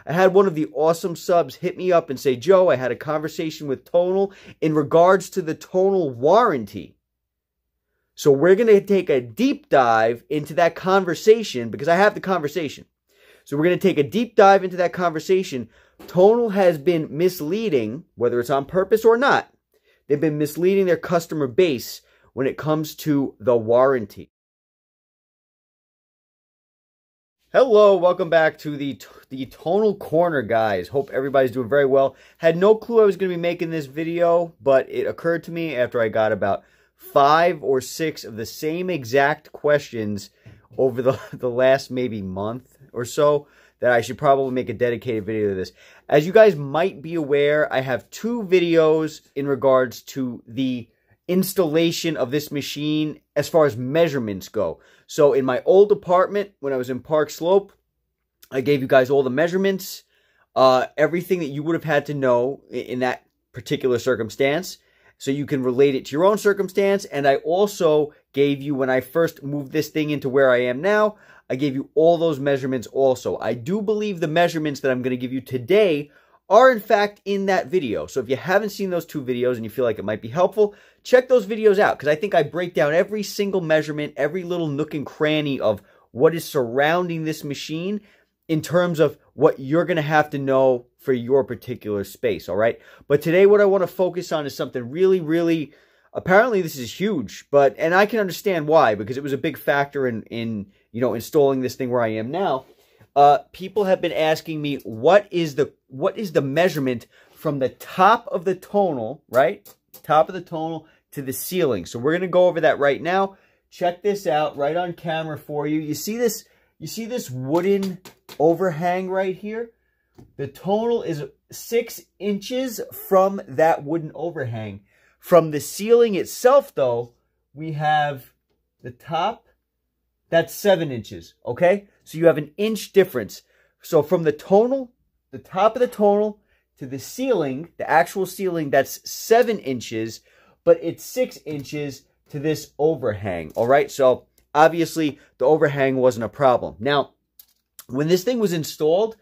I had one of the awesome subs hit me up and say, Joe, I had a conversation with Tonal in regards to the Tonal warranty. So we're going to take a deep dive into that conversation because I have the conversation. So we're going to take a deep dive into that conversation. Tonal has been misleading, whether it's on purpose or not. They've been misleading their customer base when it comes to the warranty. Hello, welcome back to the Tonal Corner, guys. Hope everybody's doing very well. Had no clue I was going to be making this video, but it occurred to me after I got about 5 or 6 of the same exact questions over the last maybe month or so that I should probably make a dedicated video to this. As you guys might be aware, I have 2 videos in regards to the installation of this machine as far as measurements go. So in my old apartment, when I was in Park Slope, I gave you guys all the measurements, everything that you would have had to know in that particular circumstance, so you can relate it to your own circumstance. And I also gave you, when I first moved this thing into where I am now, I gave you all those measurements also. I do believe the measurements that I'm going to give you today are in fact in that video. So if you haven't seen those 2 videos and you feel like it might be helpful, check those videos out, because I think I break down every single measurement, every little nook and cranny of what is surrounding this machine in terms of what you're going to have to know for your particular space, all right? But today what I want to focus on is something really, apparently this is huge, and I can understand why, because it was a big factor in you know, installing this thing where I am now. People have been asking me, what is the measurement from the top of the tonal, right? Top of the tonal to the ceiling. So we're going to go over that right now. Check this out right on camera for you. You see this wooden overhang right here? The tonal is 6 inches from that wooden overhang. From the ceiling itself, though, we have the top. That's 7 inches, okay? So you have an inch difference. So from the tonal, the top of the tonal, to the ceiling, the actual ceiling, that's 7 inches, but it's 6 inches to this overhang, all right? So obviously, the overhang wasn't a problem. Now, when this thing was installed,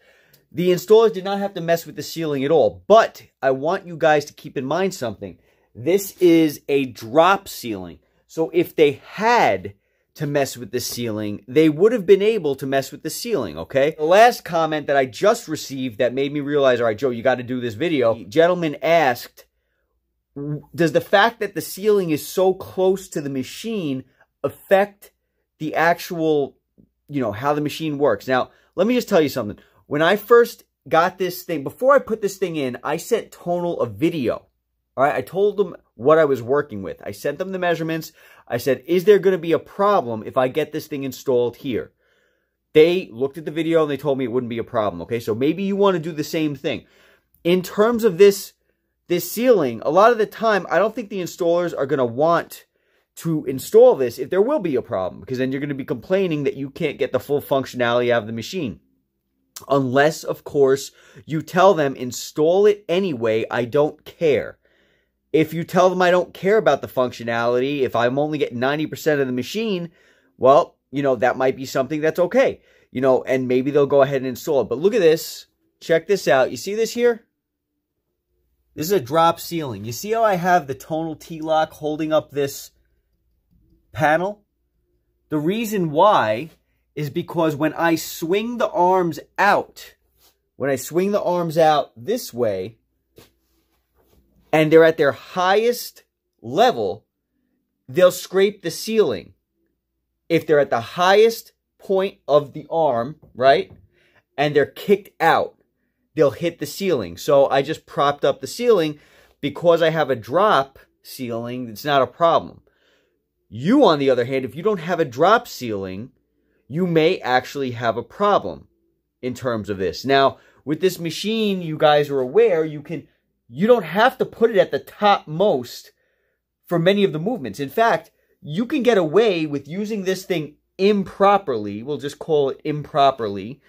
the installers did not have to mess with the ceiling at all, but I want you guys to keep in mind something. This is a drop ceiling. So if they had to mess with the ceiling, they would have been able to mess with the ceiling, okay? The last comment that I just received that made me realize, all right, Joe, you got to do this video. The gentleman asked, does the fact that the ceiling is so close to the machine affect the actual, you know, how the machine works? Now, let me just tell you something. When I first got this thing, before I put this thing in, I sent Tonal a video. All right, I told them what I was working with. I sent them the measurements. I said, is there going to be a problem if I get this thing installed here? They looked at the video and they told me it wouldn't be a problem, okay? So maybe you want to do the same thing. In terms of this ceiling, a lot of the time, I don't think the installers are going to want to install this if there will be a problem, because then you're going to be complaining that you can't get the full functionality out of the machine. Unless, of course, you tell them, install it anyway, I don't care. If you tell them I don't care about the functionality, if I'm only getting 90% of the machine, well, you know, that might be something that's okay. You know, and maybe they'll go ahead and install it. But look at this. Check this out. You see this here? This is a drop ceiling. You see how I have the Tonal T-lock holding up this panel? The reason why is because when I swing the arms out, this way, and they're at their highest level, they'll scrape the ceiling. If they're at the highest point of the arm, right, and they're kicked out, they'll hit the ceiling. So I just propped up the ceiling. Because I have a drop ceiling, it's not a problem. You, on the other hand, if you don't have a drop ceiling, you may actually have a problem in terms of this. Now, with this machine, you guys are aware, you don't have to put it at the topmost for many of the movements. In fact, you can get away with using this thing improperly. We'll just call it improperly.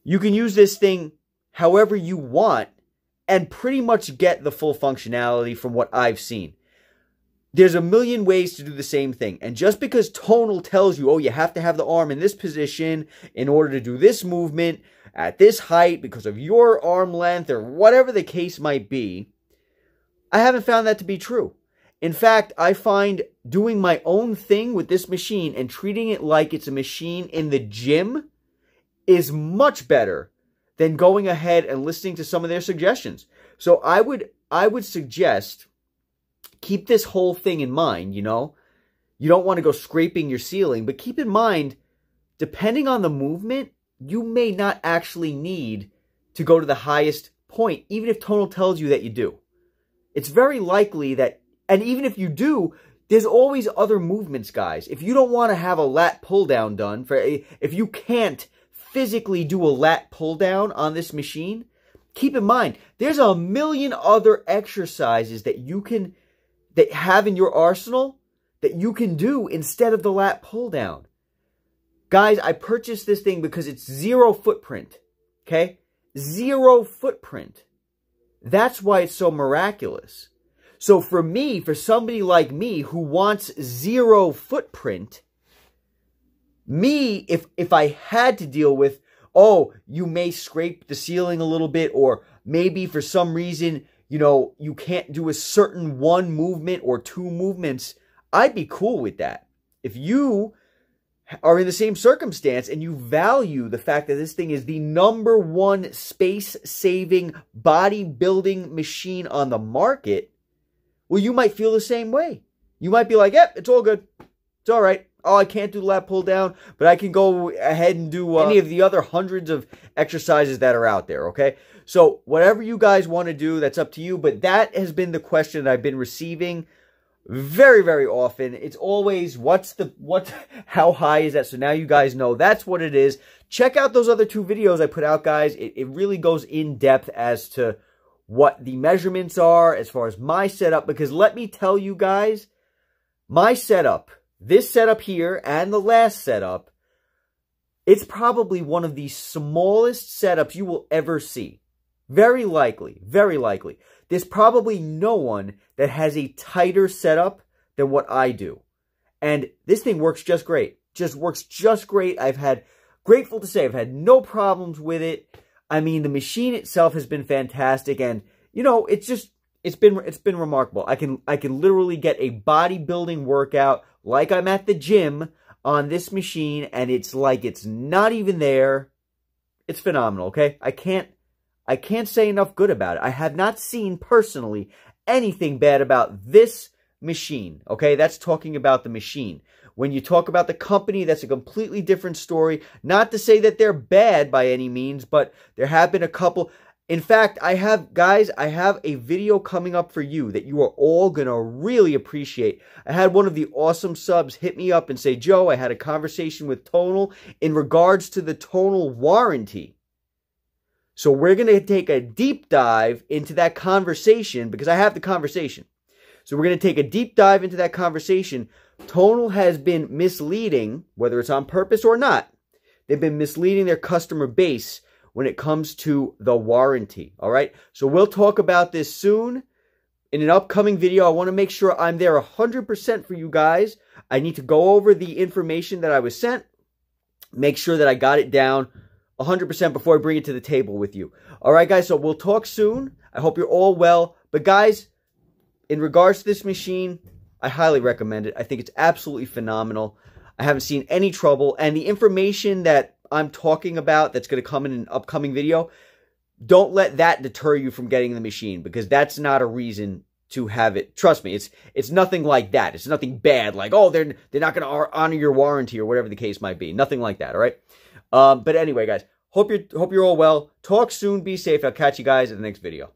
You can use this thing however you want and pretty much get the full functionality from what I've seen. There's a million ways to do the same thing. And just because Tonal tells you, oh, you have to have the arm in this position in order to do this movement, at this height because of your arm length or whatever the case might be. I haven't found that to be true. In fact, I find doing my own thing with this machine and treating it like it's a machine in the gym is much better than going ahead and listening to some of their suggestions. So I would suggest keep this whole thing in mind, you know. You don't want to go scraping your ceiling, but keep in mind, depending on the movement, you may not actually need to go to the highest point, even if Tonal tells you that you do. It's very likely that, and even if you do, there's always other movements, guys. If you don't want to have a lat pull down done, if you can't physically do a lat pull down on this machine, keep in mind, there's a million other exercises that have in your arsenal that you can do instead of the lat pull down. Guys, I purchased this thing because it's 0 footprint, okay? 0 footprint. That's why it's so miraculous. So for me, for somebody like me who wants 0 footprint, if I had to deal with, oh, you may scrape the ceiling a little bit, or maybe for some reason, you know, you can't do a certain one movement or 2 movements, I'd be cool with that. If you are in the same circumstance and you value the fact that this thing is the #1 space-saving bodybuilding machine on the market, well, you might feel the same way. You might be like, yep, it's all good. It's all right. Oh, I can't do lat pull down, but I can go ahead and do any of the other hundreds of exercises that are out there, okay? So whatever you guys want to do, that's up to you, but that has been the question that I've been receiving very, very often. It's always, how high is that? So now you guys know that's what it is. Check out those other 2 videos I put out, guys. It really goes in depth as to what the measurements are as far as my setup, because let me tell you guys, my setup, this setup here and the last setup, it's probably one of the smallest setups you will ever see. Very likely, very likely. There's probably no one that has a tighter setup than what I do. And this thing works just great. Just works just great. Grateful to say, I've had no problems with it. I mean, the machine itself has been fantastic, and you know, it's been remarkable. I can literally get a bodybuilding workout like I'm at the gym on this machine, and it's like it's not even there. It's phenomenal, okay? I can't say enough good about it. I have not seen personally anything bad about this machine, okay? That's talking about the machine. When you talk about the company, that's a completely different story. Not to say that they're bad by any means, but there have been a couple. In fact, I have a video coming up for you that you are all going to really appreciate. I had one of the awesome subs hit me up and say, Joe, I had a conversation with Tonal in regards to the Tonal Warranty. So we're going to take a deep dive into that conversation because I have the conversation. So we're going to take a deep dive into that conversation. Tonal has been misleading, whether it's on purpose or not. They've been misleading their customer base when it comes to the warranty, all right? So we'll talk about this soon in an upcoming video. I want to make sure I'm there 100% for you guys. I need to go over the information that I was sent, make sure that I got it down 100% before I bring it to the table with you. All right, guys, so we'll talk soon. I hope you're all well. But, guys, in regards to this machine, I highly recommend it. I think it's absolutely phenomenal. I haven't seen any trouble. And the information that I'm talking about that's going to come in an upcoming video, don't let that deter you from getting the machine, because that's not a reason to have it. Trust me, it's nothing like that. It's nothing bad like, oh, they're not going to honor your warranty or whatever the case might be. Nothing like that, all right? But anyway, guys, hope you're all well. Talk soon. Be safe. I'll catch you guys in the next video.